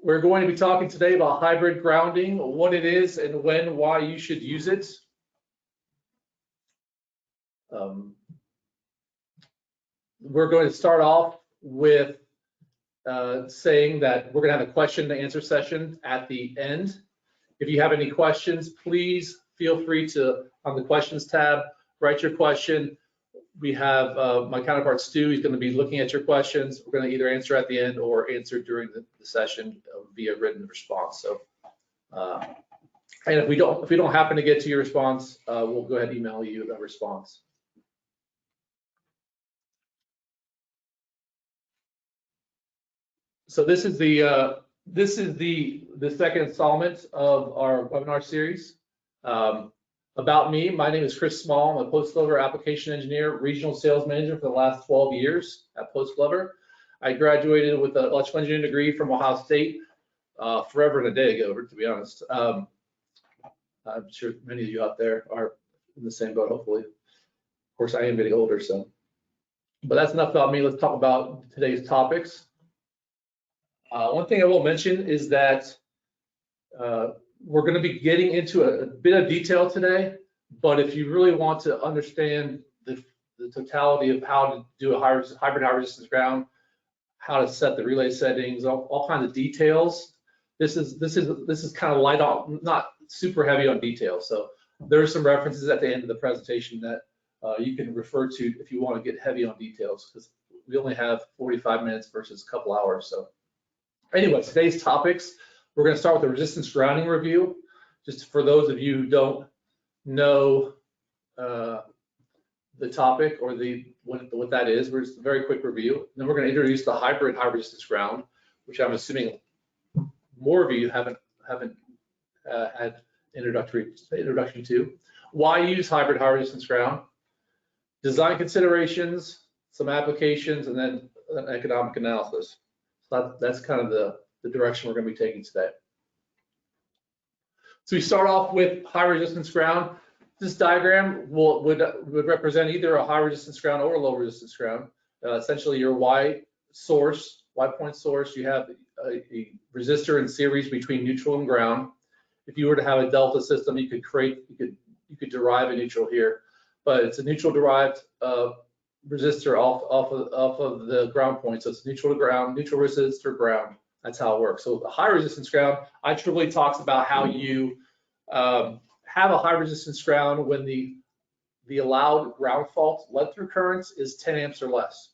We're going to be talking today about hybrid grounding, what it is and when, why you should use it. We're going to start off with saying that we're going to have a question and answer session at the end. If you have any questions, please feel free to, on the questions tab, write your question. We have my counterpart Stu. He's going to be looking at your questions. We're going to either answer at the end or answer during the session via written response. So, and if we don't happen to get to your response, we'll go ahead and email you that response. So this is the second installment of our webinar series. About me, my name is Chris Small. I'm a post-Glover application engineer, regional sales manager for the last 12 years at post-Glover. I graduated with an electrical engineering degree from Ohio State forever and a day ago, to be honest. I'm sure many of you out there are in the same boat, hopefully. Of course, I am getting older, so. But that's enough about me. Let's talk about today's topics. One thing I will mention is that we're going to be getting into a bit of detail today, but if you really want to understand the totality of how to do a hybrid high resistance ground, how to set the relay settings, all kinds of details, this is kind of light on, not super heavy on details. So there are some references at the end of the presentation that you can refer to if you want to get heavy on details, because we only have 45 minutes versus a couple hours. So anyway, today's topics. We're going to start with the resistance grounding review. Just for those of you who don't know the topic or what that is, we're just a very quick review. Then we're going to introduce the hybrid high resistance ground, which I'm assuming more of you haven't had introduction to. Why use hybrid high resistance ground? Design considerations, some applications, and then an economic analysis. So that's kind of the direction we're going to be taking today. So we start off with high resistance ground. This diagram would represent either a high resistance ground or a low resistance ground. Essentially your Y point source, you have a resistor in series between neutral and ground. If you were to have a delta system, you could derive a neutral here, but it's a neutral derived resistor off of the ground point. So it's neutral to ground, neutral resistor, ground. That's how it works. So the high resistance ground, IEEE talks about how you have a high resistance ground when the allowed ground fault lead through currents is 10 amps or less.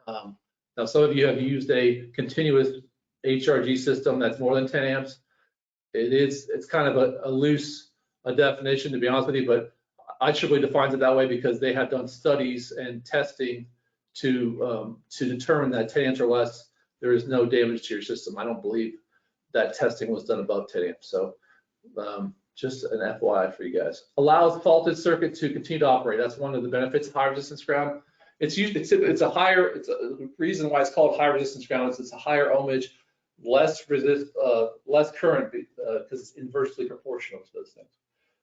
Now some of you have used a continuous HRG system that's more than 10 amps. It's kind of a loose definition, to be honest with you, but IEEE defines it that way because they have done studies and testing to determine that 10 amps or less, there is no damage to your system. I don't believe that testing was done above 10 amps. So just an FYI for you guys. Allows faulted circuit to continue to operate. That's one of the benefits of high resistance ground. It's a reason why it's called high resistance ground is it's a higher ohmage, less current because it's inversely proportional to those things.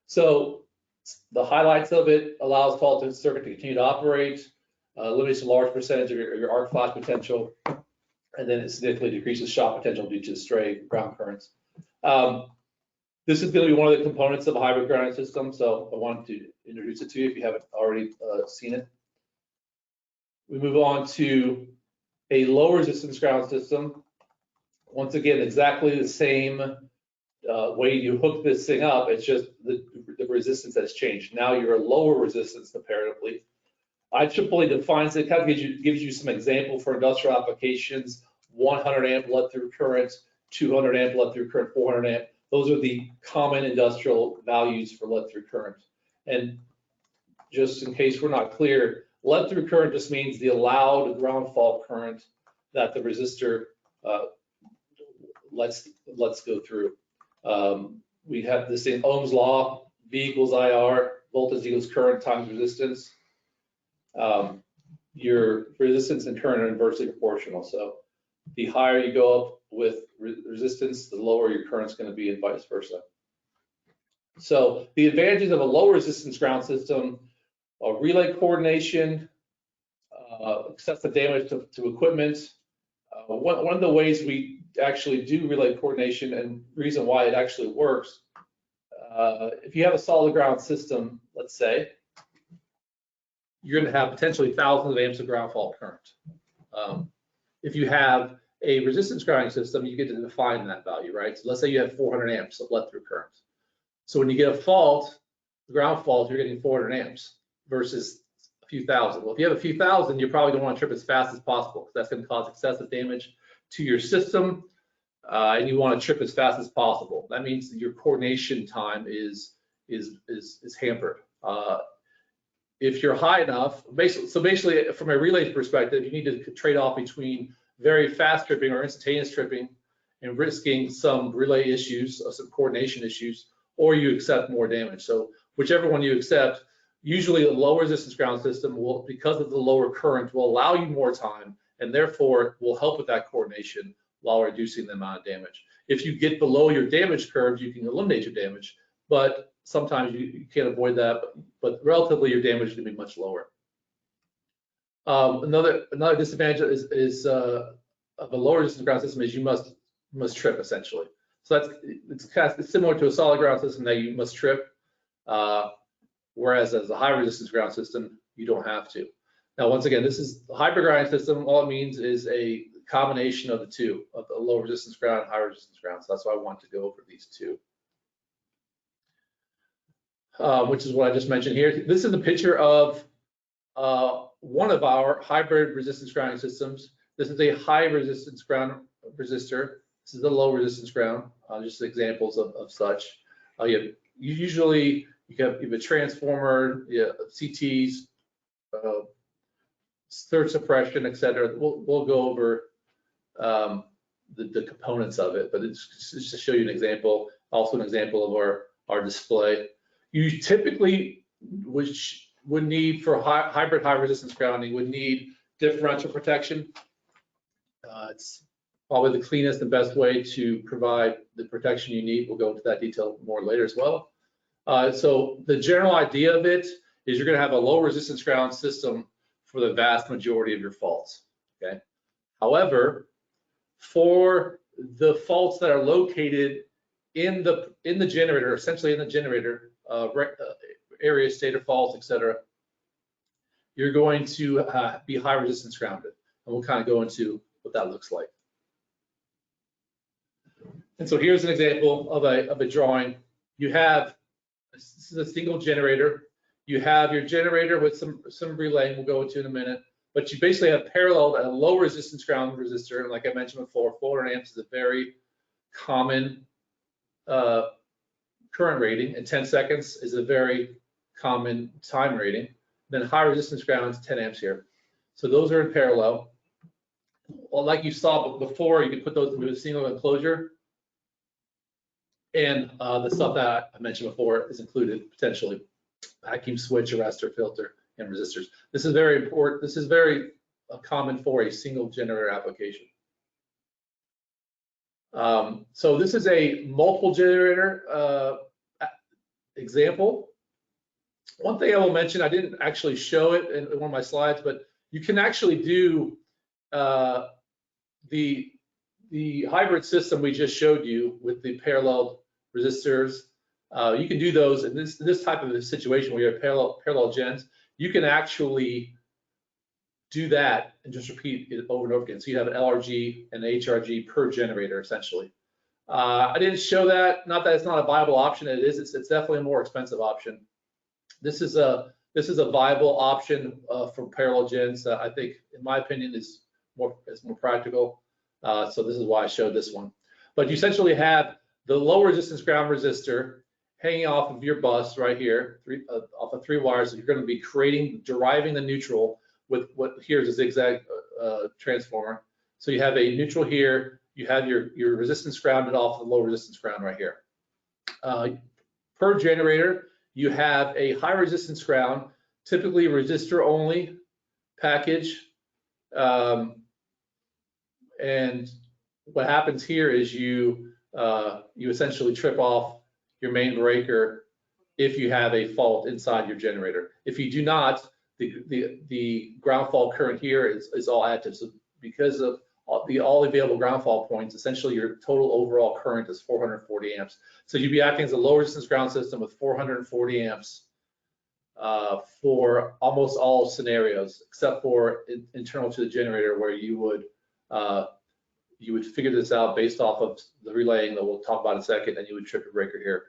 So the highlights of it: allows faulted circuit to continue to operate, limits a large percentage of your arc flash potential, and then it significantly decreases shock potential due to stray ground currents. This is going to be one of the components of a hybrid grounding system, so I wanted to introduce it to you if you haven't already seen it. We move on to a low resistance ground system. Once again, exactly the same way you hook this thing up, it's just the resistance has changed. Now you're a lower resistance comparatively. IEEE defines it, kind of gives you some example for industrial applications: 100 amp lead through current, 200 amp lead through current, 400 amp. Those are the common industrial values for lead through current. And just in case we're not clear, lead through current just means the allowed ground fault current that the resistor lets go through. We have this in Ohm's law: V equals IR, voltage equals current times resistance. Your resistance and current are inversely proportional. So the higher you go up with resistance, the lower your current's going to be, and vice versa. So the advantages of a low resistance ground system: relay coordination, excessive damage to equipment. One of the ways we to actually do relay coordination, and reason why it actually works. If you have a solid ground system, let's say, you're going to have potentially thousands of amps of ground fault current. If you have a resistance grounding system, you get to define that value, right? So let's say you have 400 amps of let-through current. So when you get a fault, ground fault, you're getting 400 amps versus a few thousand. Well, if you have a few thousand, you probably don't want to trip as fast as possible because that's going to cause excessive damage to your system, and you want to trip as fast as possible. That means that your coordination time is hampered. If you're high enough, basically from a relay perspective, you need to trade off between very fast tripping or instantaneous tripping and risking some relay issues or some coordination issues, or you accept more damage. So whichever one you accept, usually a low resistance ground system will, because of the lower current, will allow you more time and therefore will help with that coordination while reducing the amount of damage. If you get below your damage curve, you can eliminate your damage, but sometimes you can't avoid that, but relatively your damage is going to be much lower. Another disadvantage is of a lower resistance ground system is you must trip essentially. So it's similar to a solid ground system that you must trip, whereas as a high resistance ground system, you don't have to. Now, once again, this is a hybrid grounding system. All it means is a combination of the two, of the low resistance ground and high resistance ground. So that's why I want to go over these two. Which is what I just mentioned here. This is a picture of one of our hybrid resistance grounding systems. This is a high resistance ground resistor. This is a low resistance ground. Just examples of such. You have a transformer, CTs, surge suppression, etc. We'll go over the components of it, but it's just to show you an example. Also an example of our display. You typically would need for hybrid high resistance grounding would need differential protection. It's probably the cleanest and best way to provide the protection you need. We'll go into that detail more later as well. So the general idea of it is you're going to have a low resistance ground system for the vast majority of your faults. Okay. However, for the faults that are located in the generator, essentially in the generator, area, state of fault, etc., you're going to be high resistance grounded, and we'll kind of go into what that looks like. And so here's an example of a drawing. You have, this is a single generator. You have your generator with some relay, we'll go into in a minute, but you basically have parallel a low resistance ground resistor, and like I mentioned before, 400 amps is a very common current rating, and 10 seconds is a very common time rating. Then high resistance ground is 10 amps here. So those are in parallel. Well, like you saw before, you can put those into a single enclosure. And the stuff that I mentioned before is included potentially: vacuum switch, arrestor, filter, and resistors. This is very important. This is very common for a single generator application. So this is a multiple generator example. One thing I will mention, I didn't actually show it in one of my slides, but you can actually do the hybrid system we just showed you with the parallel resistors. You can do those in this type of a situation where you have parallel gens. You can actually do that and just repeat it over and over again. So you have an LRG and an HRG per generator, essentially. I didn't show that. Not that it's not a viable option. It is. It's definitely a more expensive option. This is a viable option for parallel gens that I think, in my opinion, is more practical. So this is why I showed this one. But you essentially have the low resistance ground resistor hanging off of your bus right here, off of 3 wires. So you're going to be deriving the neutral with what here's a zigzag transformer. So you have a neutral here. You have your resistance grounded off the low resistance ground right here. Per generator, you have a high resistance ground, typically resistor only package. And what happens here is you essentially trip off your main breaker if you have a fault inside your generator. If you do not, the ground fault current here is all additive. So because of all the available ground fault points, essentially your total overall current is 440 amps. So you'd be acting as a low resistance ground system with 440 amps for almost all scenarios, except for internal to the generator, where you would figure this out based off of the relaying that we'll talk about in a second, and you would trip your breaker here.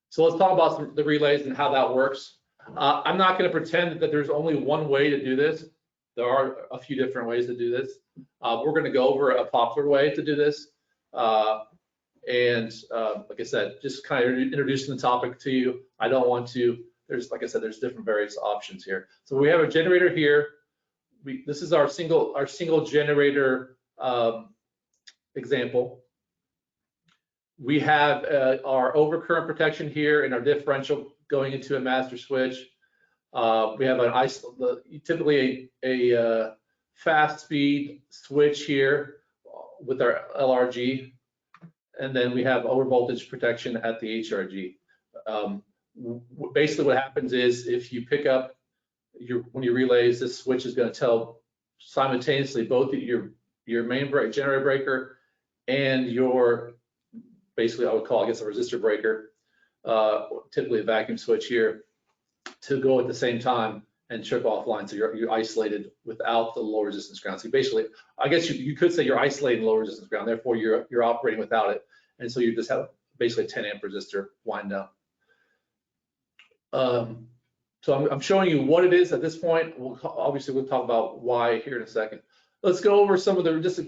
So let's talk about the relays and how that works. I'm not going to pretend that there's only one way to do this. There are a few different ways to do this. We're going to go over a popular way to do this. Like I said, just kind of introducing the topic to you. I don't want to, like I said, there's different various options here. So we have a generator here. This is our single generator example. We have our overcurrent protection here and our differential going into a master switch. We have typically a fast speed switch here with our LRG, and then we have over voltage protection at the HRG. Basically what happens is if you pick up when you relays, this switch is going to tell simultaneously both your main generator breaker and your, basically I would call, I guess, a resistor breaker, typically a vacuum switch here, to go at the same time and trip offline. So you're isolated without the low resistance ground. So basically, I guess you could say you're isolating low resistance ground, therefore you're operating without it. And so you just have basically a 10 amp resistor wind down. So I'm showing you what it is at this point. Obviously we'll talk about why here in a second. Let's go over some of the, just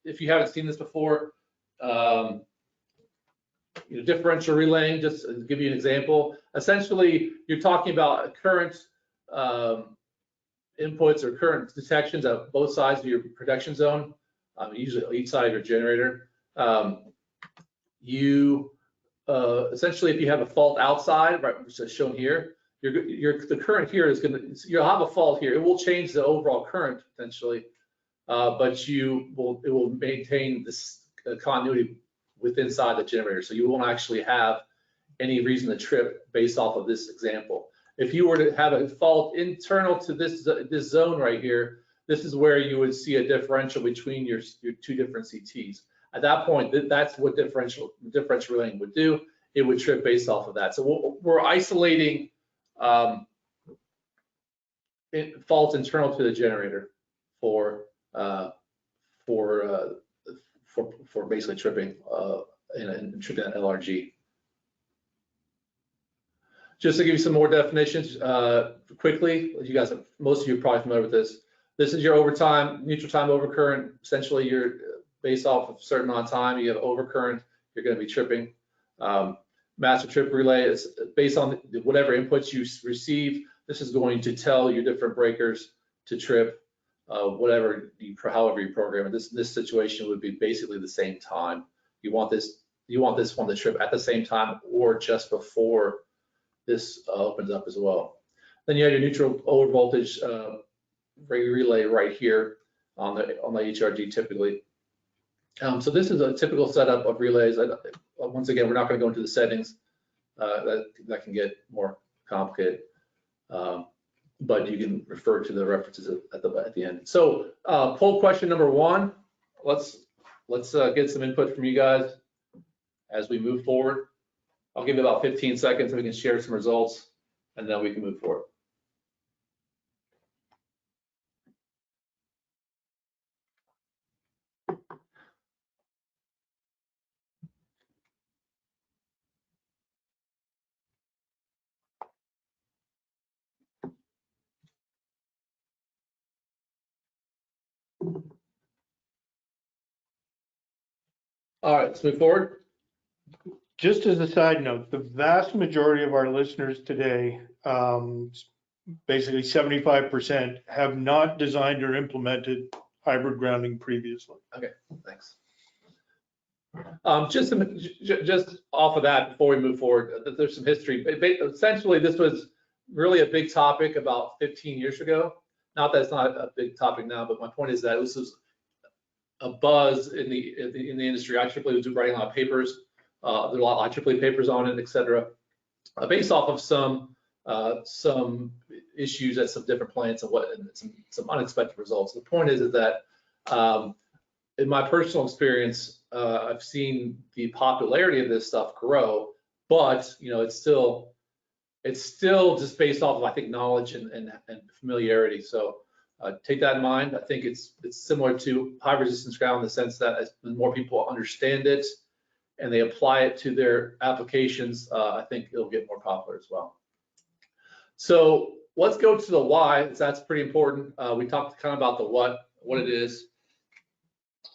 if you haven't seen this before, differential relaying, just to give you an example. Essentially, you're talking about current inputs or current detections at both sides of your protection zone, usually each side of your generator. Essentially, if you have a fault outside, right, which is shown here, the current here is you'll have a fault here. It will change the overall current potentially, but it will maintain this continuity within inside the generator. So you won't actually have any reason to trip based off of this example. If you were to have a fault internal to this zone right here, this is where you would see a differential between your two different CTs. At that point, that's what differential relaying would do. It would trip based off of that. So we're isolating faults internal to the generator for basically tripping and tripping that LRG. Just to give you some more definitions quickly, you guys, most of you are probably familiar with this. This is your overtime, neutral time overcurrent. Essentially, you're based off of a certain amount of time, you have overcurrent, you're going to be tripping. Master trip relay is based on whatever inputs you receive. This is going to tell your different breakers to trip, however you program it. This situation would be basically the same time. You want this one to trip at the same time or just before this opens up as well. Then you have your neutral over voltage relay right here on the HRG typically. So this is a typical setup of relays. Once again, we're not going to go into the settings. That can get more complicated, but you can refer to the references at the end. So poll question number 1. Let's get some input from you guys as we move forward. I'll give you about 15 seconds so we can share some results, and then we can move forward. All right, let's move forward. Just as a side note, the vast majority of our listeners today, basically 75%, have not designed or implemented hybrid grounding previously. Okay, thanks. Just off of that, before we move forward, there's some history. Essentially, this was really a big topic about 15 years ago. Not that it's not a big topic now, but my point is that this was a buzz in the industry. IEEE was writing a lot of papers. There are a lot of IEEE papers on it, et cetera, based off of some some issues at some different plants and some unexpected results. The point is that in my personal experience, I've seen the popularity of this stuff grow, but it's still just based off of, I think, knowledge and familiarity. So take that in mind. I think it's similar to high resistance ground in the sense that as more people understand it and they apply it to their applications, I think it'll get more popular as well. So let's go to the why. That's pretty important. We talked kind of about the what it is.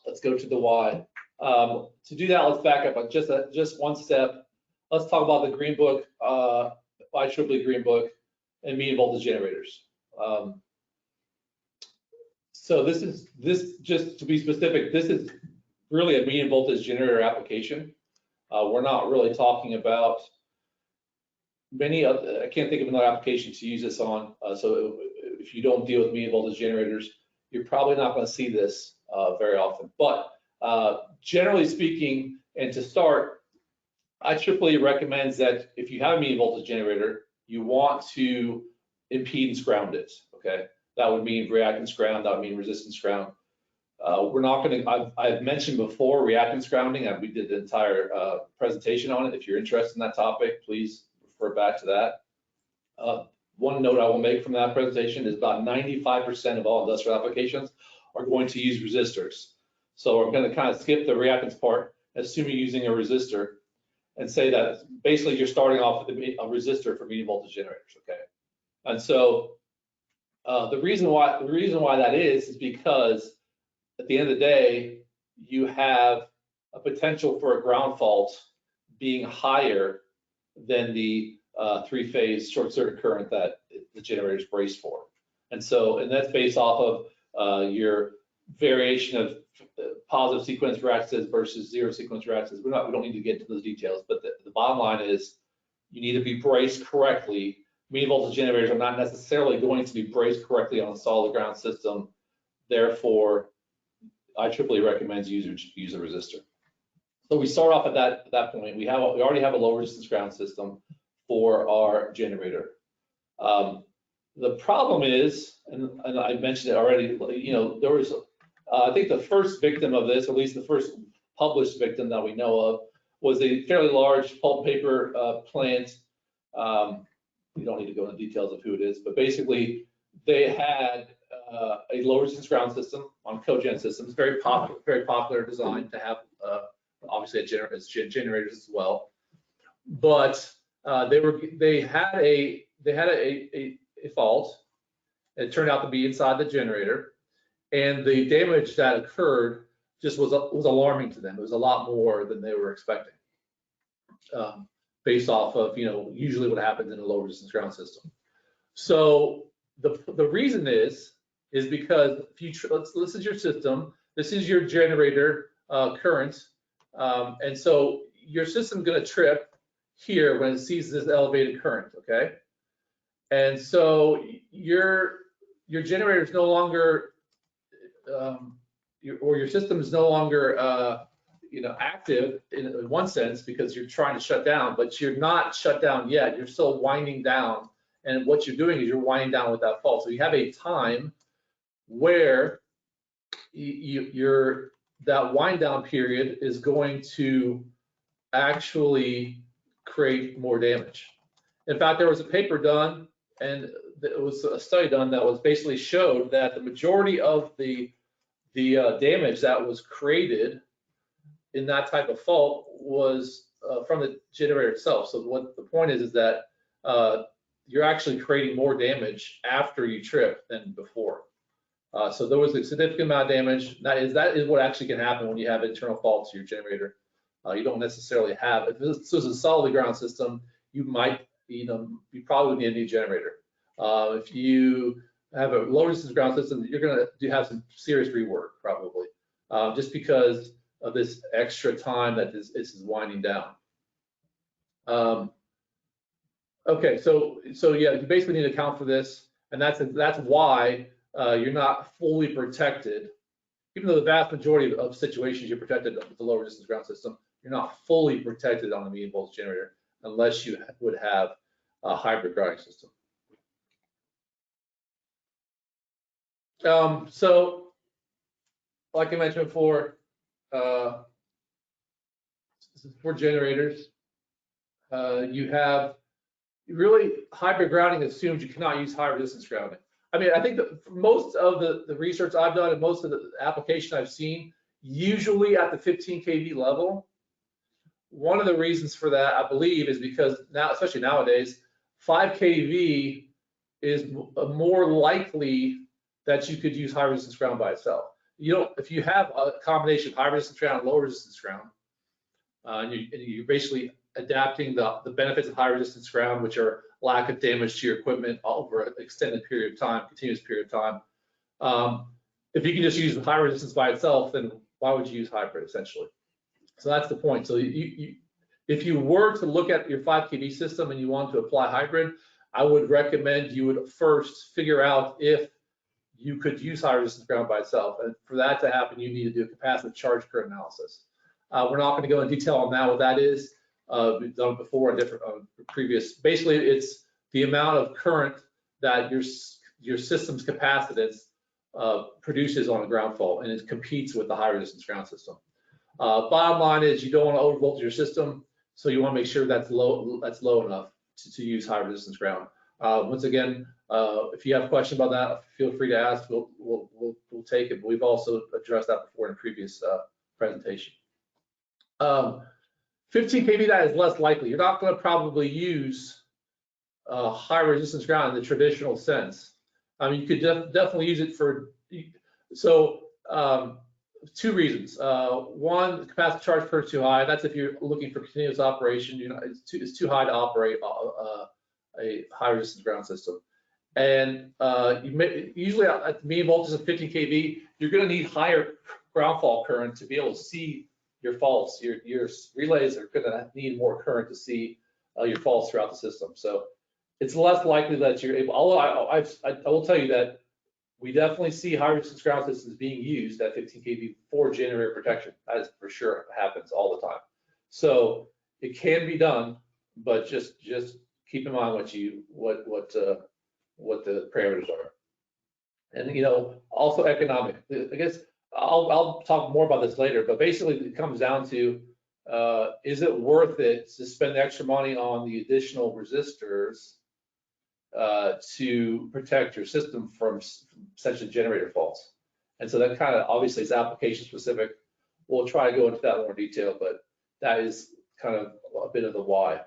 Let's go to the why. To do that, let's back up just one step. Let's talk about the Green Book, IEEE Green Book, and medium voltage generators. So this just to be specific, this is really a medium voltage generator application. We're not really talking about many other, I can't think of another application to use this on. So if you don't deal with medium voltage generators, you're probably not going to see this very often. But generally speaking, and to start, IEEE recommends that if you have a medium voltage generator, you want to impedance ground it, okay? That would mean reactance ground, that would mean resistance ground. We're not going to, I've mentioned before reactance grounding, and we did the entire presentation on it. If you're interested in that topic, please refer back to that. One note I will make from that presentation is about 95% of all industrial applications are going to use resistors. So we're going to kind of skip the reactance part, assuming you're using a resistor, and say that basically you're starting off with a resistor for medium voltage generators, okay? And so the reason why that is because at the end of the day, you have a potential for a ground fault being higher than the three-phase short circuit current that the generator is braced for. And that's based off of your variation of positive sequence reactances versus zero sequence reactances. We don't need to get into those details, but the bottom line is you need to be braced correctly. Medium voltage generators are not necessarily going to be braced correctly on a solid ground system. Therefore, IEEE recommends users use a resistor. So we start off at that point. We already have a low resistance ground system for our generator. The problem is, and I mentioned it already, there was, I think the first victim of this, or at least the first published victim that we know of, was a fairly large pulp paper plant. We don't need to go into details of who it is, but basically they had a low resistance ground system on cogen systems, very popular design to have, obviously generators as well. But they had a fault. It turned out to be inside the generator, and the damage that occurred just was alarming to them. It was a lot more than they were expecting, based off of usually what happens in a low resistance ground system. So the reason is because this is your system, this is your generator current, and so your system's going to trip here when it sees this elevated current, okay? And so your generator is no longer, your system is no longer, active in one sense because you're trying to shut down, but you're not shut down yet. You're still winding down, and what you're doing is you're winding down with that fault. So you have a time where that wind down period is going to actually create more damage. In fact, there was a paper done, and it was a study done that was basically showed that the majority of the damage that was created in that type of fault was from the generator itself. So what the point is that you're actually creating more damage after you trip than before. So there was a significant amount of damage. That is what actually can happen when you have internal faults to your generator. You don't necessarily have, if this was a solid ground system, you might, you probably would need a new generator. If you have a low resistance ground system, you're going to have some serious rework probably, just because of this extra time that this is winding down. Okay, so yeah, you basically need to account for this, and that's why you're not fully protected. Even though the vast majority of situations you're protected with the low resistance ground system, you're not fully protected on the medium voltage generator unless you would have hybrid grounding system. So, like I mentioned before, for generators, you have really hybrid grounding assumes you cannot use high resistance grounding. I mean, I think that for most of the research I've done and most of the application I've seen, usually at the 15 kV level. One of the reasons for that, I believe, is because now, especially nowadays, 5 kV is more likely that you could use high resistance ground by itself. You don't, if you have a combination of high resistance ground and low resistance ground, and you're basically adapting the benefits of high resistance ground, which are lack of damage to your equipment over an extended period of time, continuous period of time. If you can just use high resistance by itself, then why would you use hybrid essentially? So that's the point. So if you were to look at your 5 kV system and you want to apply hybrid, I would recommend you would first figure out if you could use high resistance ground by itself. And for that to happen, you need to do a capacitive charge current analysis. We're not going to go in detail on that, what that is. We've done it before on different previous. Basically, it's the amount of current that your system's capacitance produces on a ground fault, and it competes with the high resistance ground system. Bottom line is you don't want to overvoltage your system, so you want to make sure that's low enough to use high resistance ground. Once again, if you have a question about that, feel free to ask. We'll take it. But we've also addressed that before in a previous presentation. 15 kV, that is less likely. You're not going to probably use high resistance ground in the traditional sense. I mean, you could definitely use it for, so two reasons. One, the capacitive charge current is too high. That's if you're looking for continuous operation. You know, it's too high to operate a high resistance ground system. And usually at the mean voltage of 15 kV, you're going to need higher ground fault current to be able to see your faults. Your relays are going to need more current to see your faults throughout the system. So it's less likely that you're able, although I will tell you that we definitely see high resistance ground systems being used at 15 kV for generator protection. That is for sure happens all the time. So it can be done, but just keep in mind what the parameters are. And you know, also economic. I guess I'll talk more about this later, but basically it comes down to is it worth it to spend extra money on the additional resistors to protect your system from essentially generator faults? And so that kind of obviously is application specific. We'll try to go into that in more detail, but that is kind of a bit of the why.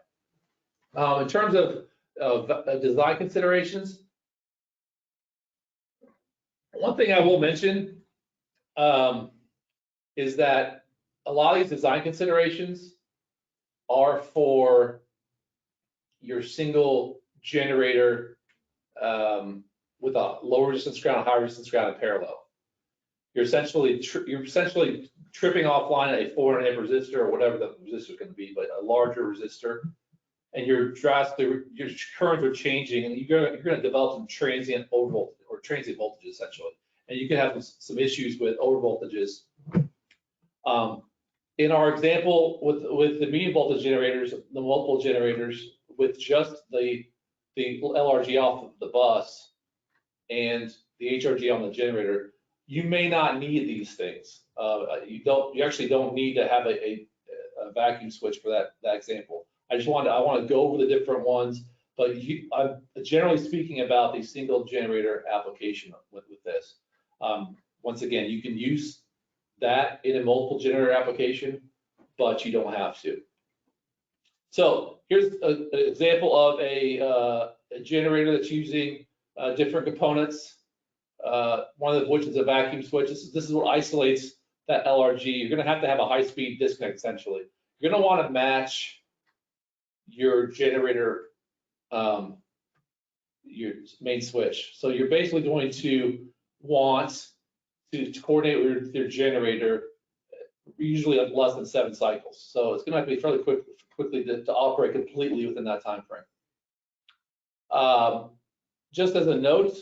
In terms of design considerations, one thing I will mention is that a lot of these design considerations are for your single generator with a low resistance ground, high resistance ground in parallel. You're essentially tripping offline a 400 amp resistor or whatever the resistor is going to be, but a larger resistor, and your currents are changing, and you're going to develop some transient overvoltage or transient voltage essentially, and you can have some issues with overvoltages. In our example with the medium voltage generators, the multiple generators with just the LRG off of the bus and the HRG on the generator, you may not need these things. You actually don't need to have a vacuum switch for that example. I want to go over the different ones, but I'm generally speaking about the single generator application with this. Once again, you can use that in a multiple generator application, but you don't have to. So here's an example of a generator that's using different components. One of which is a vacuum switch. This is what isolates that LRG. You're going to have a high-speed disconnect essentially. You're going to want to match your generator, your main switch. So you're basically going to want to coordinate with your generator, usually at less than 7 cycles. So it's going to have to be fairly quickly to operate completely within that time frame. Just as a note,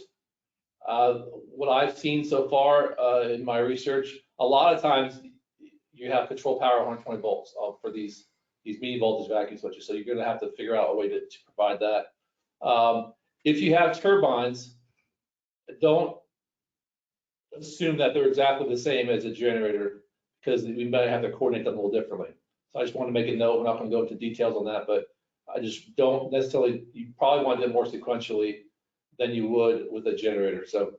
what I've seen so far in my research, a lot of times you have control power 120 volts for these medium voltage vacuum switches. So you're going to have to figure out a way to provide that. If you have turbines, don't assume that they're exactly the same as a generator, because we might have to coordinate them a little differently. So I just want to make a note. We're not going to go into details on that, but I just don't necessarily, you probably want to do it more sequentially than you would with a generator. So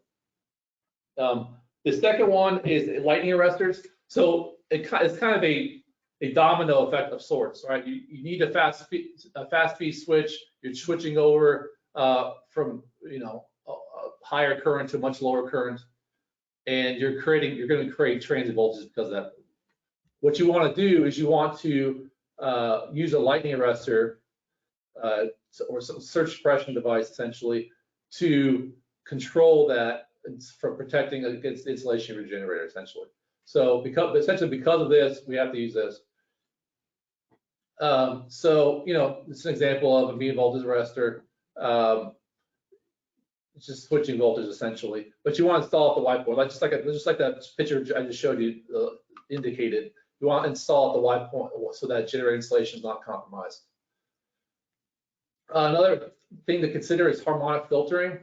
the second one is lightning arrestors. So it's kind of a domino effect of sorts, right? You need a fast speed switch. You're switching over from a higher current to much lower current, and you're going to create transient voltages because of that. What you want to do is you want to use a lightning arrestor or some surge suppression device essentially to control that from protecting against the installation of your generator essentially. So because of this, we have to use this. So it's an example of a medium voltage arrestor. It's just switching voltage essentially, but you want to install at the white point, just like that picture I just showed you indicated. You want to install at the white point so that generator installation is not compromised. Another thing to consider is harmonic filtering.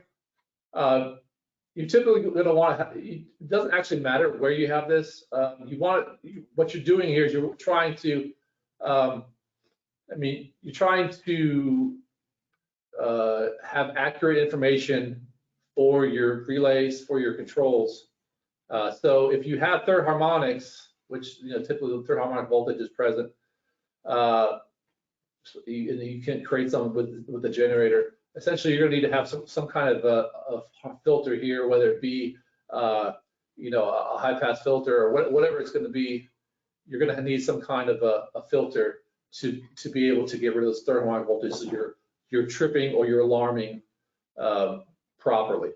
You're typically going to want to it doesn't actually matter where you have this. What you're doing here is you're trying to, you're trying to have accurate information for your relays, for your controls. So if you have third harmonics, which typically the third harmonic voltage is present, and you can create some with the generator. Essentially, you're going to need to have some kind of a filter here, whether it be a high pass filter or whatever it's going to be. You're going to need some kind of a filter to be able to get rid of those third harmonic voltages, so you're tripping or you're alarming properly.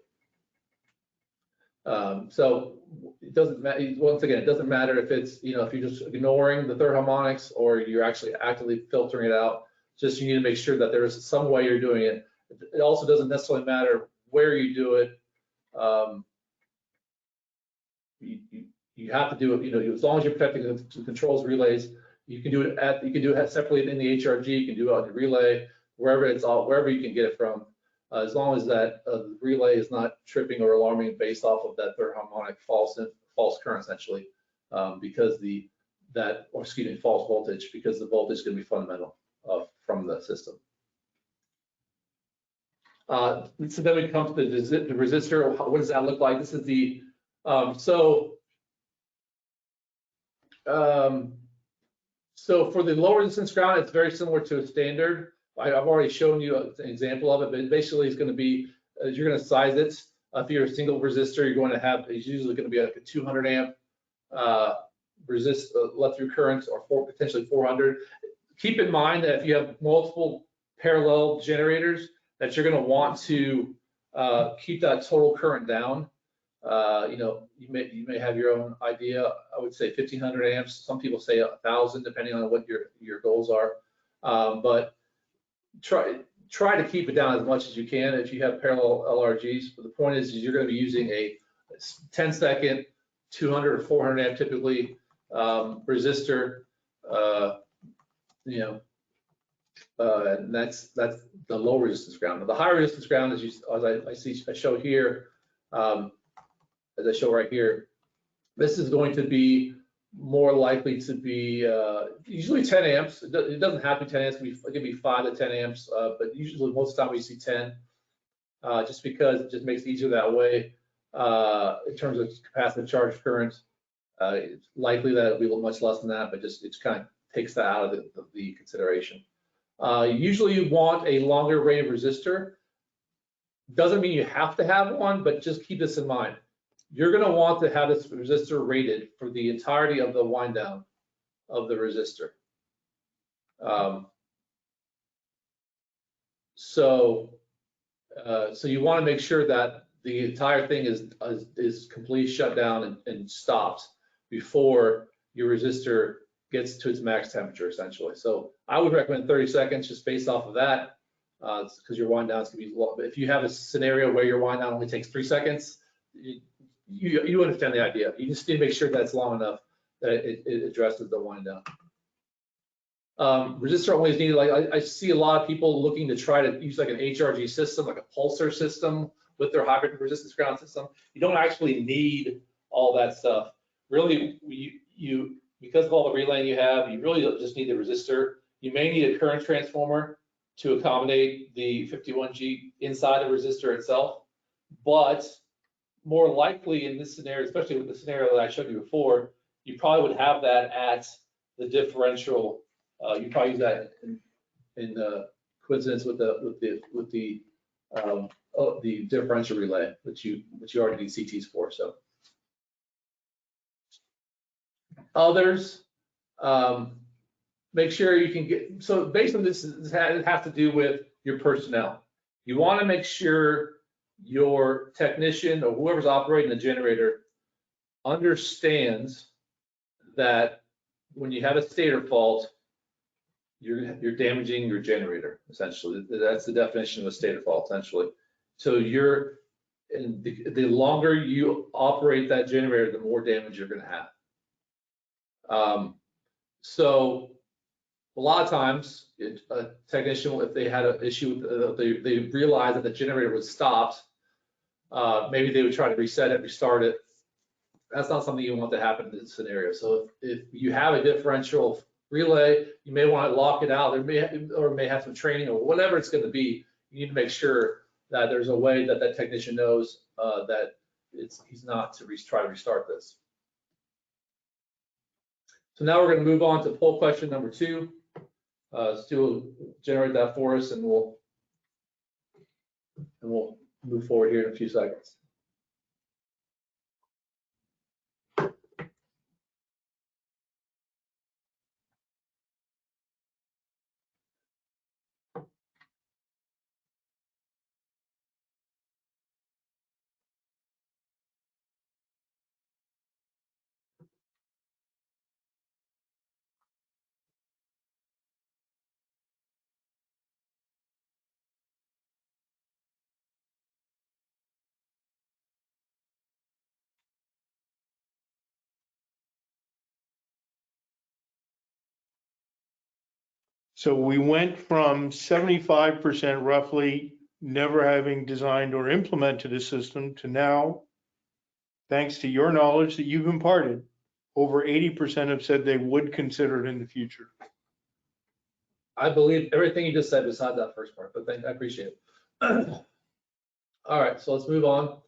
So it doesn't matter. Once again, it doesn't matter if it's if you're just ignoring the third harmonics or you're actually actively filtering it out. Just you need to make sure that there's some way you're doing it. It also doesn't necessarily matter where you do it. You have to do it. As long as you're protecting the controls relays, you can do it separately in the HRG. You can do it on the relay, wherever you can get it from. As long as that relay is not tripping or alarming based off of that third harmonic false current essentially, because false voltage, because the voltage is going to be fundamental from the system. So then we come to the resistor. What does that look like? This is the so for the low resistance ground, it's very similar to a standard. I've already shown you an example of it, but basically it's going to be, you're going to size it. If you're a single resistor, you're going to have, it's usually going to be like a 200 amp let through current, or potentially 400. Keep in mind that if you have multiple parallel generators, that you're going to want to keep that total current down. You may have your own idea. I would say 1500 amps. Some people say 1000, depending on what your goals are. But try to keep it down as much as you can if you have parallel LRGs. But the point is you're going to be using a 10-second, 200 or 400 amp typically resistor. And that's the low resistance ground. Now, the high resistance ground, as I show here, as I show right here, this is going to be more likely to be usually 10 amps. It doesn't have to be 10 amps. It can be 5 to 10 amps, but usually most of the time we see 10, just because it just makes it easier that way in terms of capacitive charge current. It's likely that it'll be a little much less than that, but it kind of takes that out of the consideration. Usually you want a longer range resistor. Doesn't mean you have to have one, but just keep this in mind. You're going to want to have this resistor rated for the entirety of the wind down of the resistor. So you want to make sure that the entire thing is completely shut down and stopped before your resistor gets to its max temperature, essentially. So I would recommend 30 seconds just based off of that, because your wind down is going to be long. But if you have a scenario where your wind down only takes 3 seconds, you understand the idea. You just need to make sure that it's long enough that it addresses the wind down. Resistor only is needed. Like I see a lot of people looking to try to use like an HRG system, like a pulsar system with their hybrid resistance ground system. You don't actually need all that stuff. Really, you because of all the relaying you have, you really just need the resistor. You may need a current transformer to accommodate the 51G inside the resistor itself, but more likely in this scenario, especially with the scenario that I showed you before, you probably would have that at the differential. You probably use that in coincidence with the differential relay, which you already need CTs for. So others, make sure you can get. So based on this, it has to do with your personnel. You want to make sure your technician or whoever's operating the generator understands that when you have a stator fault, you're damaging your generator, essentially. That's the definition of a stator fault, essentially. So the longer you operate that generator, the more damage you're going to have. So a lot of times, a technician, if they had an issue, they realized that the generator was stopped, maybe they would try to reset it, restart it. That's not something you want to happen in this scenario. So if you have a differential relay, you may want to lock it out. There may have some training or whatever it's going to be. You need to make sure that there's a way that that technician knows that he's not to try to restart this. So now we're going to move on to poll question number 2. Stu will generate that for us, and we'll move forward here in a few seconds. So we went from 75% roughly never having designed or implemented a system to now, thanks to your knowledge that you've imparted, over 80% have said they would consider it in the future. I believe everything you just said besides that first part, but I appreciate it. All right, so let's move on.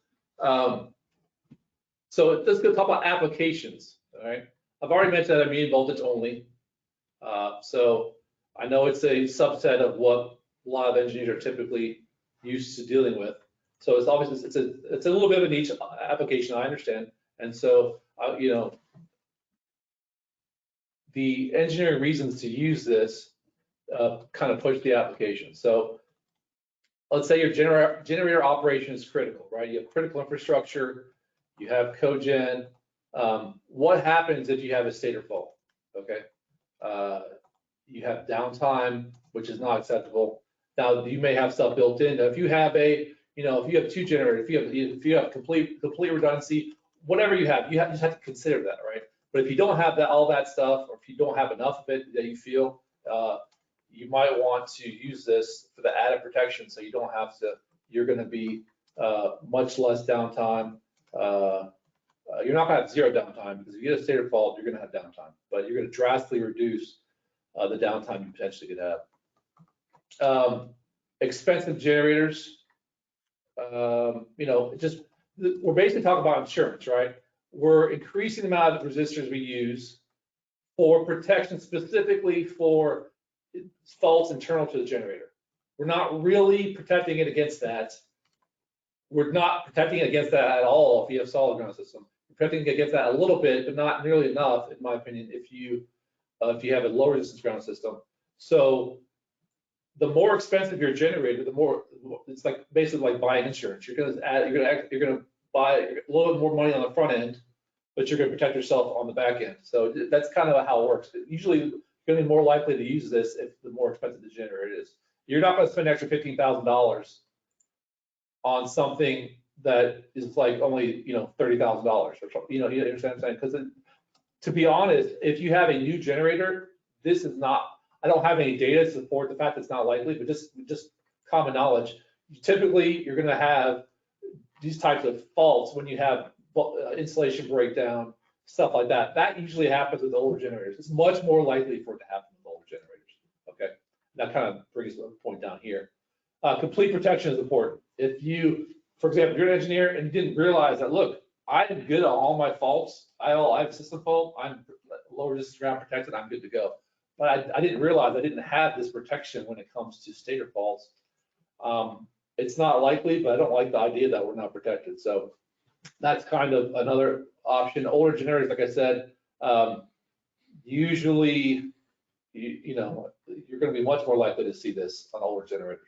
So let's go talk about applications. All right, I've already mentioned that I'm medium voltage only. So I know it's a subset of what a lot of engineers are typically used to dealing with. So it's obviously it's a little bit of a niche application, I understand. And so you know, the engineering reasons to use this kind of push the application. So let's say your generator operation is critical, right? You have critical infrastructure, you have cogen. What happens if you have a stator fault? Okay. You have downtime, which is not acceptable. Now you may have stuff built in. Now, if you have if you have 2 generators, if you have complete redundancy, whatever you just have to consider that, right? But if you don't have all that stuff, or if you don't have enough of it that you feel, you might want to use this for the added protection, so you don't have to. You're going to be much less downtime. You're not going to have 0 downtime, because if you get a stator fault, you're going to have downtime, but you're going to drastically reduce the downtime you potentially could have. Expensive generators, we're basically talking about insurance, right? We're increasing the amount of resistors we use for protection, specifically for faults internal to the generator. We're not really protecting it against that. We're not protecting it against that at all if you have solid ground system. We're protecting it against that a little bit, but not nearly enough, in my opinion, if you have a low resistance ground system. So the more expensive your generator, the more it's like basically like buying insurance. You're going to buy a little bit more money on the front end, but you're going to protect yourself on the back end. So that's kind of how it works. Usually, you're going to be more likely to use this if the more expensive the generator is. You're not going to spend an extra $15,000 on something that is like only $30,000 or something. You understand what I'm saying? Because to be honest, if you have a new generator, this is not. I don't have any data to support the fact that it's not likely, but just common knowledge. Typically, you're going to have these types of faults when you have insulation breakdown, stuff like that. That usually happens with older generators. It's much more likely for it to happen with older generators. Okay, that kind of brings the point down here. Complete protection is important. If you, for example, you're an engineer and you didn't realize that, look, I'm good on all my faults. I have a system fault. I'm low resistance ground protected. I'm good to go. But I didn't realize I didn't have this protection when it comes to stator faults. It's not likely, but I don't like the idea that we're not protected. So that's kind of another option. Older generators, like I said, usually, you know, you're going to be much more likely to see this on older generators.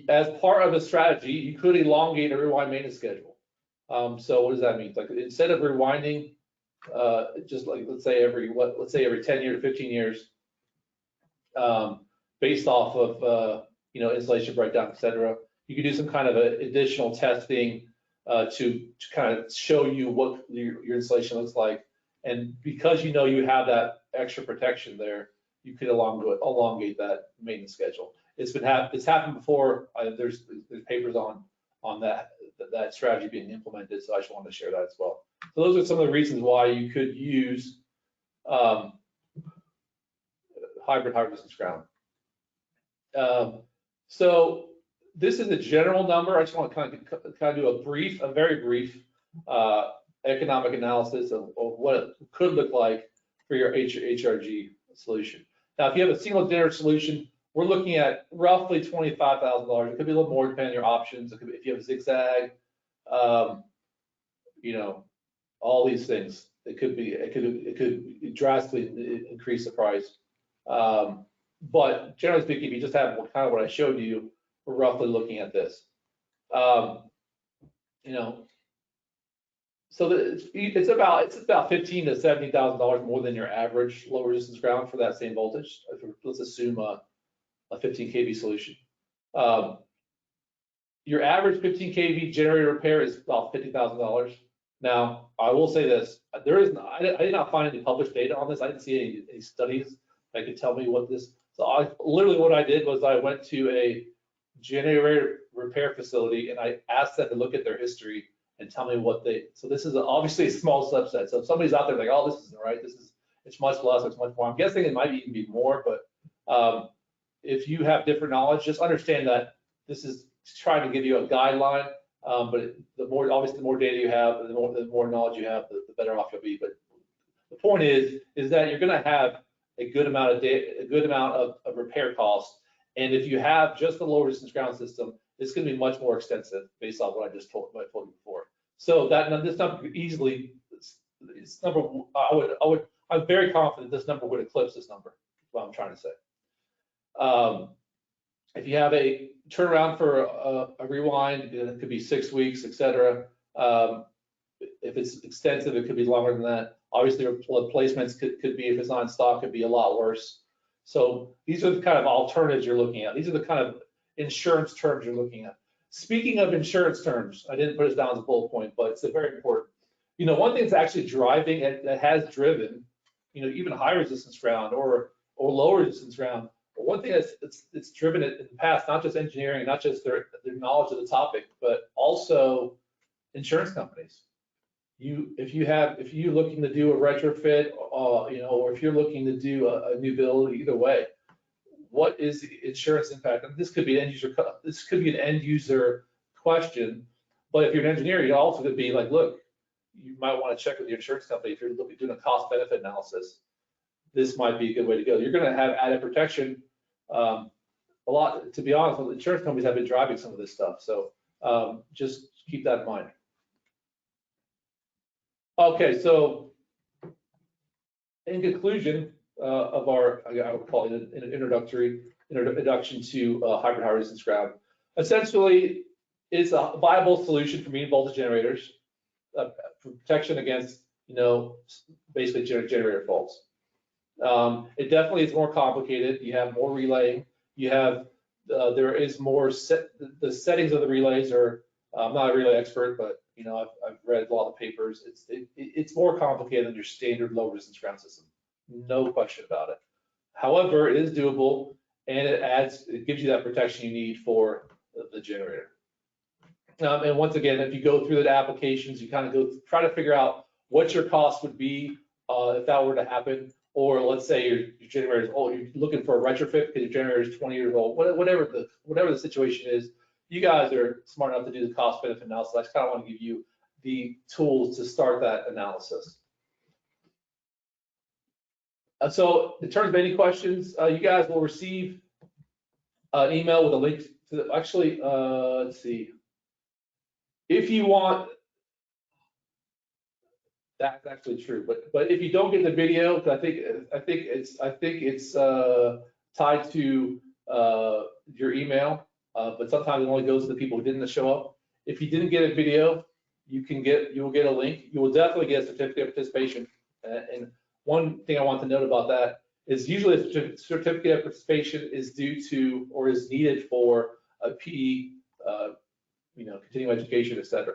As part of a strategy, you could elongate a rewind maintenance schedule. So what does that mean? Like instead of rewinding, just like let's say every 10 years, 15 years, based off of you know, insulation breakdown, et cetera, you could do some kind of additional testing to kind of show you what your insulation looks like. And because you know you have that extra protection there, you could elongate that maintenance schedule. It's happened before. There's papers on that strategy being implemented, so I just wanted to share that as well. So those are some of the reasons why you could use hybrid high resistance ground. So this is a general number. I just want to kind of do a very brief economic analysis of what it could look like for your HRG solution. Now, if you have a single generator solution, we're looking at roughly $25,000. It could be a little more depending on your options. It could be if you have a zigzag, you know, all these things. It could drastically increase the price. But generally speaking, if you just have kind of what I showed you, we're roughly looking at this. You know, so it's about $15,000 to $70,000 more than your average low resistance ground for that same voltage. Let's assume a 15 kV solution. Your average 15 kV generator repair is about $50,000. Now, I will say this: I did not find any published data on this. I didn't see any studies that could tell me what this. So literally what I did was I went to a generator repair facility and I asked them to look at their history and tell me what they. So this is obviously a small subset. So if somebody's out there like, oh, this isn't right. It's much less. It's much more. I'm guessing it might even be more. But if you have different knowledge, just understand that this is trying to give you a guideline. But the more data you have, the more knowledge you have, the better off you'll be. But the point is that you're going to have a good amount of repair costs. And if you have just the low resistance ground system, it's going to be much more extensive based on what I just told you before. So this number easily, I'm very confident this number would eclipse this number. Is what I'm trying to say. If you have a turnaround for a rewind, it could be 6 weeks, etc. If it's extensive, it could be longer than that. Obviously, replacements could be, if it's not in stock, could be a lot worse. So these are the kind of alternatives you're looking at. These are the kind of insurance terms you're looking at. Speaking of insurance terms, I didn't put it down as a bullet point, but it's very important. You know, one thing that's actually driving, that has driven, you know, even high resistance ground or low resistance ground. But one thing that's driven it in the past, not just engineering, not just their knowledge of the topic, but also insurance companies. If you're looking to do a retrofit, you know, or if you're looking to do a new build, either way, what is the insurance impact? And this could be an end user question, but if you're an engineer, you also could be like, look, you might want to check with the insurance company if you're doing a cost benefit analysis. This might be a good way to go. You're going to have added protection. A lot, to be honest, the insurance companies have been driving some of this stuff, so just keep that in mind. Okay, so in conclusion of our, I would call it an introduction to hybrid high resistance ground, essentially it's a viable solution for medium voltage generators for protection against, you know, basically generator faults. It definitely is more complicated. You have more relaying. You have there is more the settings of the relays are. I'm not a relay expert, but you know I've read a lot of papers. It's more complicated than your standard low resistance ground system. no question about it. However, it is doable, and it gives you that protection you need for the generator. And once again, if you go through the applications, you kind of try to figure out what your cost would be if that were to happen. Or let's say your generator is old, you're looking for a retrofit because your generator is 20 years old, whatever the situation is. You guys are smart enough to do the cost benefit analysis. I just kind of want to give you the tools to start that analysis. So in terms of any questions, you guys will receive an email with a link to the, actually, let's see. If you want, that's actually true, but if you don't get the video, I think it's tied to your email, but sometimes it only goes to the people who didn't show up. If you didn't get a video, you will get a link. You will definitely get a certificate of participation. And one thing I want to note about that is usually a certificate of participation is due to or is needed for a PE, continuing education, et cetera,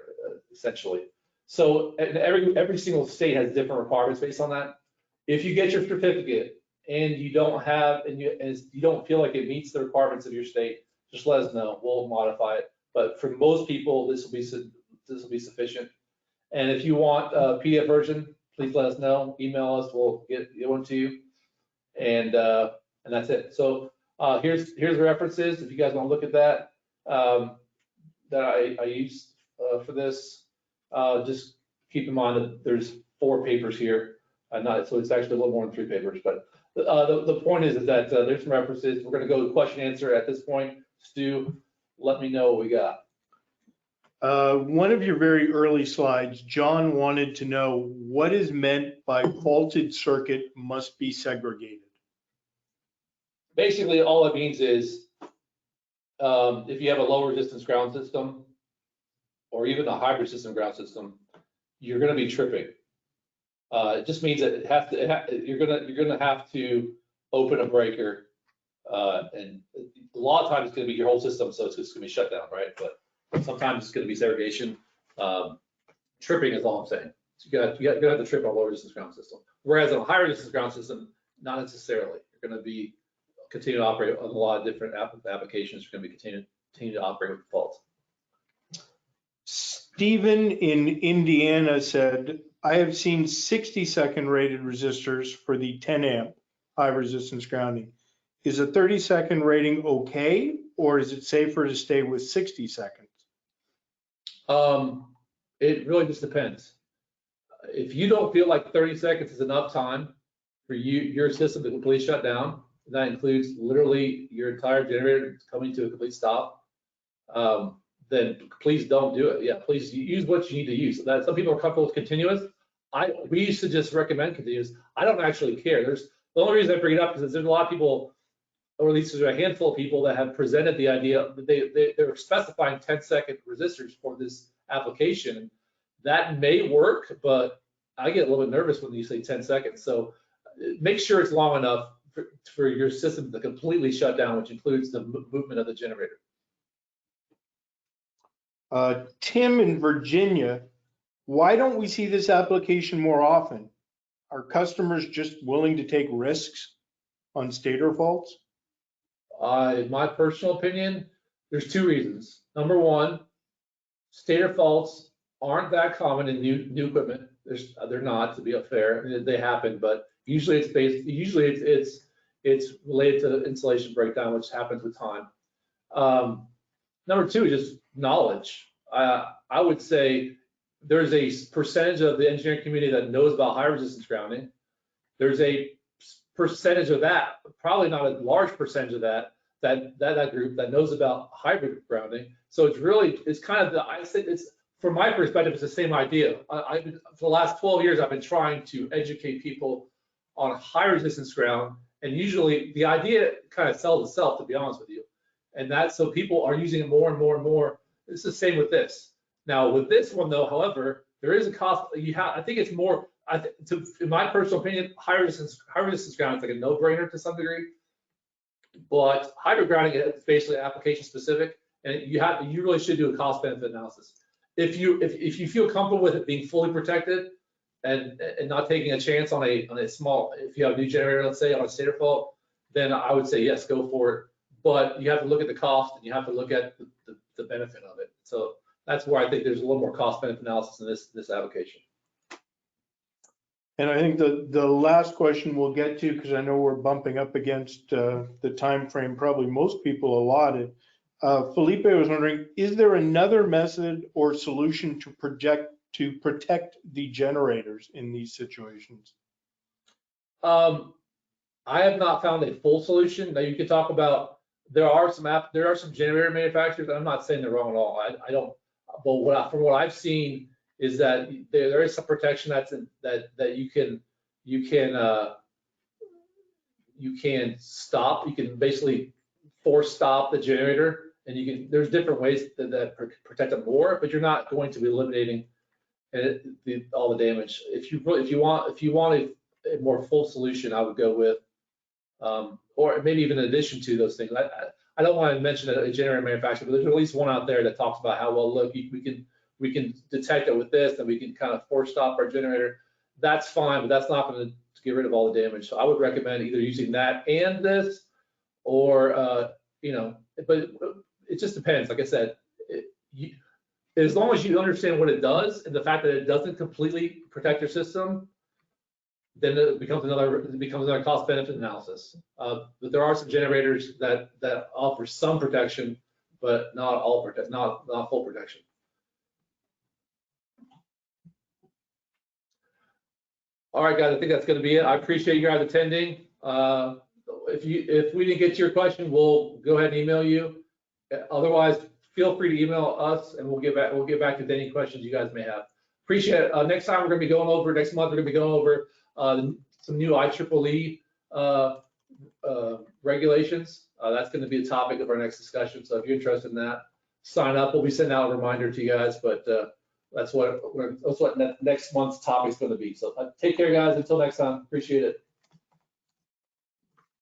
essentially. So every single state has different requirements based on that. If you get your certificate and you don't have and you don't feel like it meets the requirements of your state, just let us know. We'll modify it. But for most people, this will be sufficient. And if you want a PDF version, please let us know. Email us. We'll get one to you. And that's it. So here's the references. If you guys want to look at that, that I used for this. Just keep in mind that there's 4 papers here, so it's actually a little more than 3 papers. But the point is that there's some references. We're going to go to question answer at this point. Stu, let me know what we got. One of your very early slides, John wanted to know what is meant by faulted circuit must be segregated. Basically, all it means is if you have a low resistance ground system or even a high resistance ground system, you're going to be tripping. It just means that you're going to have to open a breaker, and a lot of times it's going to be your whole system, so it's just going to be shut down, right? But sometimes it's going to be segregation. Tripping is all I'm saying. So you got to have to trip on a low resistance ground system. Whereas on a high resistance ground system, not necessarily. You're going to be continue to operate on a lot of different applications. You're going to be continue to operate with faults. Stephen in Indiana said, I have seen 60-second rated resistors for the 10 amp high resistance grounding. Is a 30-second rating okay, or is it safer to stay with 60 seconds? It really just depends. If you don't feel like 30 seconds is enough time for your system to completely shut down, and that includes literally your entire generator coming to a complete stop, then please don't do it. Yeah, please use what you need to use. That some people are comfortable with continuous. We used to just recommend continuous. I don't actually care. The only reason I bring it up is there's a lot of people, or at least there's a handful of people that have presented the idea that they're specifying 10-second resistors for this application. That may work, but I get a little bit nervous when you say 10 seconds. So make sure it's long enough for your system to completely shut down, which includes the movement of the generator. Tim in Virginia, why don't we see this application more often? Are customers just willing to take risks on stator faults? In my personal opinion, there's 2 reasons. Number one, stator faults aren't that common in new equipment. They're not, to be fair. They happen, but usually it's related to insulation breakdown, which happens with time. Number 2 is just knowledge. I would say there's a percentage of the engineering community that knows about high resistance grounding. There's a percentage of that, probably not a large percentage of that group that knows about hybrid grounding. So it's kind of I think it's, from my perspective, it's the same idea. For the last 12 years, I've been trying to educate people on high resistance ground, and usually the idea kind of sells itself, to be honest with you. And so people are using it more and more and more. It's the same with this. Now with this one though, however, there is a cost. I think it's more. In my personal opinion, high resistance ground is like a no-brainer to some degree. But hybrid grounding is basically application specific, and you really should do a cost benefit analysis. If you feel comfortable with it being fully protected and not taking a chance on a small, if you have a new generator, let's say on a stator fault, then I would say yes, go for it. But you have to look at the cost and you have to look at the benefit of it. So that's where I think there's a little more cost benefit analysis in this application. And I think the last question we'll get to, because I know we're bumping up against the time frame probably most people allotted. Felipe was wondering, is there another method or solution to protect the generators in these situations? I have not found a full solution. Now you could talk about, there are some generator manufacturers. I'm not saying they're wrong at all. I don't, but from what I've seen is that there is some protection that you can stop. You can basically force stop the generator, and there's different ways that protect them more, but you're not going to be eliminating all the damage. If you want a more full solution, I would go with, or maybe even in addition to those things. I don't want to mention a generator manufacturer, but there's at least one out there that talks about how, well, look, we can detect it with this, and we can kind of force stop our generator. That's fine, but that's not going to get rid of all the damage. So I would recommend either using that and this, or but it just depends. Like I said, as long as you understand what it does and the fact that it doesn't completely protect your system, then it becomes another cost benefit analysis. But there are some generators that offer some protection, but not full protection. All right, guys, I think that's going to be it. I appreciate you guys attending. If we didn't get to your question, we'll go ahead and email you. Otherwise, feel free to email us, and we'll get back to any questions you guys may have. Appreciate it. Next month we're going to be going over some new IEEE regulations. That's going to be a topic of our next discussion. So if you're interested in that, sign up. We'll be sending out a reminder to you guys, but that's what next month's topic is going to be. So take care, guys. Until next time, appreciate it.